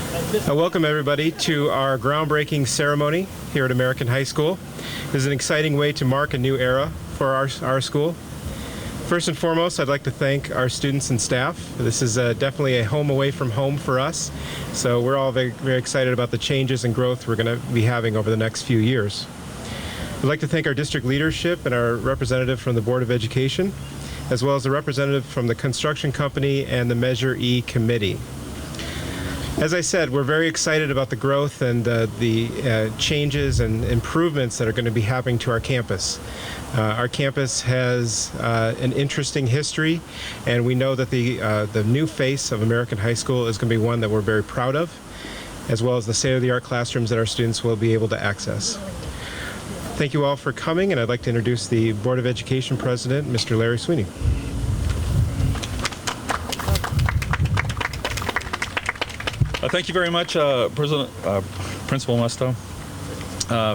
Welcome everybody to our groundbreaking ceremony here at American High School. This is an exciting way to mark a new era for our school. First and foremost, I'd like to thank our students and staff. This is definitely a home away from home for us, so we're all very, very excited about the changes and growth we're going to be having over the next few years. I'd like to thank our district leadership and our representative from the Board of Education, as well as the representative from the construction company and the Measure E committee. As I said, we're very excited about the growth and the changes and improvements that are going to be happening to our campus. Our campus has an interesting history, and we know that the new face of American High School is going to be one that we're very proud of, as well as the state-of-the-art classrooms that our students will be able to access. Thank you all for coming, and I'd like to introduce the Board of Education President, Mr. Larry Sweeney. Thank you very much, Principal Musto.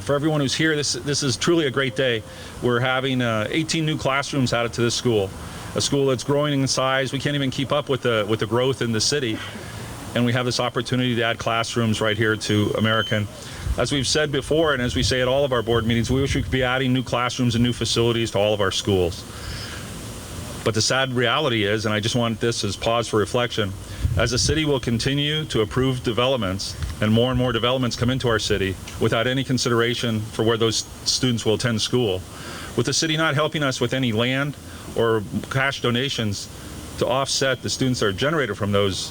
For everyone who's here, this is truly a great day. We're having 18 new classrooms added to this school, a school that's growing in size. We can't even keep up with the growth in the city, and we have this opportunity to add classrooms right here to American. As we've said before, and as we say at all of our board meetings, we wish we could be adding new classrooms and new facilities to all of our schools. But the sad reality is, and I just want this as pause for reflection, as the city will continue to approve developments and more developments come into our city without any consideration for where those students will attend school, with the city not helping us with any land or cash donations to offset the students that are generated from those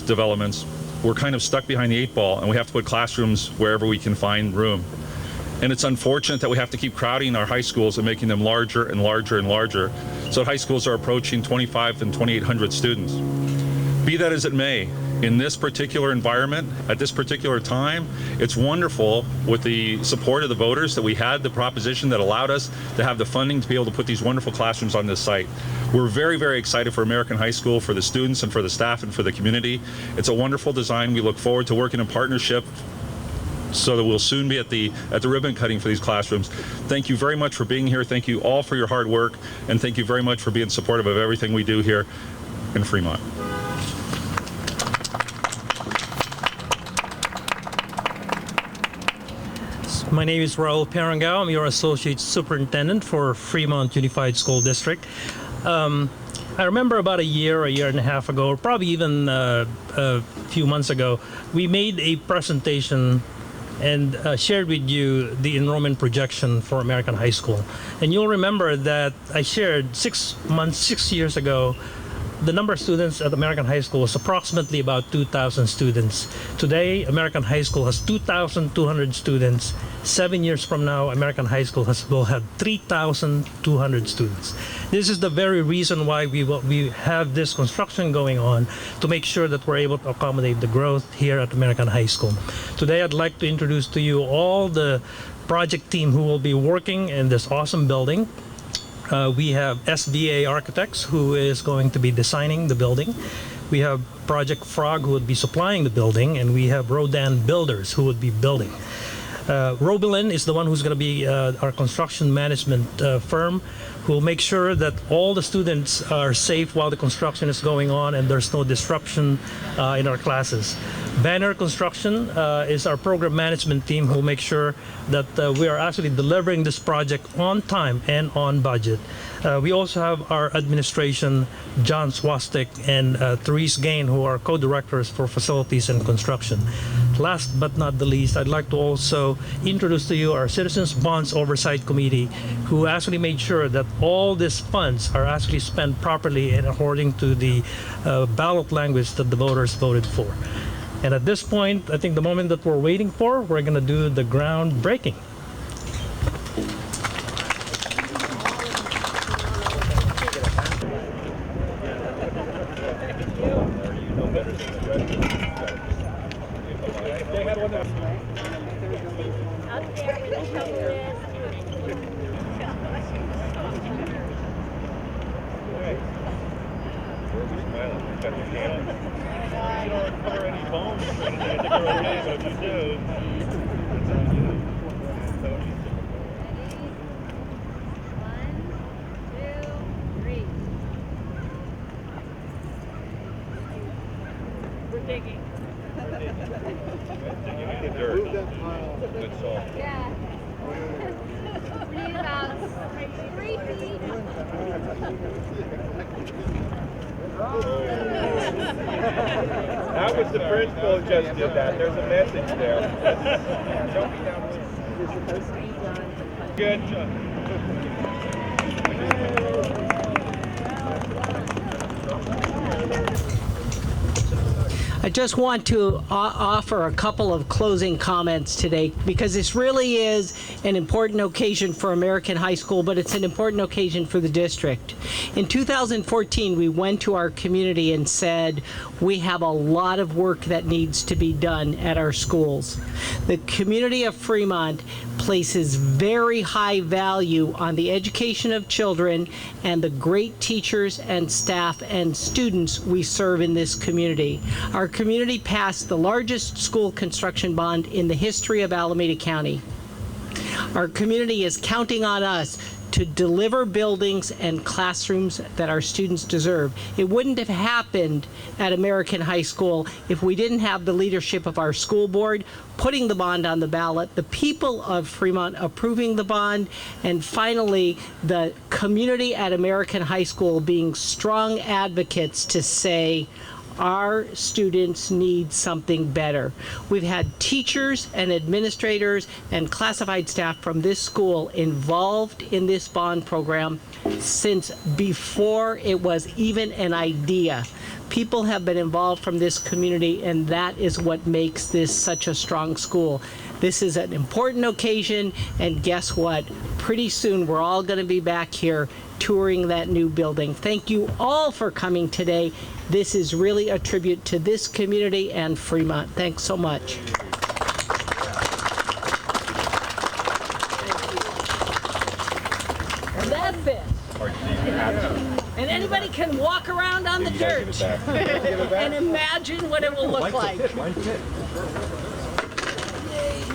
developments, we're kind of stuck behind the 8 ball, and we have to put classrooms wherever we can find room. And it's unfortunate that we have to keep crowding our high schools and making them larger and larger and larger, so high schools are approaching 2,500 and 2,800 students. Be that as it may, in this particular environment, at this particular time, it's wonderful with the support of the voters that we had the proposition that allowed us to have the funding to be able to put these wonderful classrooms on this site. We're very, very excited for American High School, for the students and for the staff and for the community. It's a wonderful design. We look forward to working in partnership so that we'll soon be at the ribbon cutting for these classrooms. Thank you very much for being here. Thank you all for your hard work, and thank you very much for being supportive of everything we do here in Fremont. My name is Raul Perangao. I'm your Associate Superintendent for Fremont Unified School District. I remember about a year and a half ago, or probably even a few months ago, we made a presentation and shared with you the enrollment projection for American High School. And you'll remember that I shared 6 years ago, the number of students at American High School was approximately about 2,000 students. Today, American High School has 2,200 students. 7 years from now, American High School will have 3,200 students. This is the very reason why we have this construction going on, to make sure that we're able to accommodate the growth here at American High School. Today, I'd like to introduce to you all the project team who will be working in this awesome building. We have SVA Architects, who is going to be designing the building. We have Project Frog, who would be supplying the building, and we have Rodan Builders, who would be building. Robilin is the one who's going to be our construction management firm, who will make sure that all the students are safe while the construction is going on and there's no disruption in our classes. Banner Construction is our program management team, who will make sure that we are actually delivering this project on time and on budget. We also have our administration, John Swastik and Therese Gain, who are co-directors for facilities and construction. Last but not the least, I'd like to also introduce to you our Citizens Bonds Oversight Committee, who actually made sure that all these funds are actually spent properly and according to the ballot language that the voters voted for. And at this point, I think the moment that we're waiting for, we're going to do the groundbreaking. We're digging. dirt. Good soil. Yeah. We need about 3 feet. That was the principal who just did that. There's a message there. Don't be down. Good job. I just want to offer a couple of closing comments today because this really is an important occasion for American High School, but it's an important occasion for the district. In 2014, we went to our community and said, we have a lot of work that needs to be done at our schools. The community of Fremont places very high value on the education of children and the great teachers and staff and students we serve in this community. Our community passed the largest school construction bond in the history of Alameda County. Our community is counting on us to deliver buildings and classrooms that our students deserve. It wouldn't have happened at American High School if we didn't have the leadership of our school board putting the bond on the ballot, the people of Fremont approving the bond, and finally the community at American High School being strong advocates to say, our students need something better. We've had teachers and administrators and classified staff from this school involved in this bond program since before it was even an idea. People have been involved from this community, and that is what makes this such a strong school. This is an important occasion, and guess what? Pretty soon we're all going to be back here touring that new building. Thank you all for coming today. This is really a tribute to this community and Fremont. Thanks so much. And that's it. And anybody can walk around on the dirt and imagine what it will look like.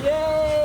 Yay!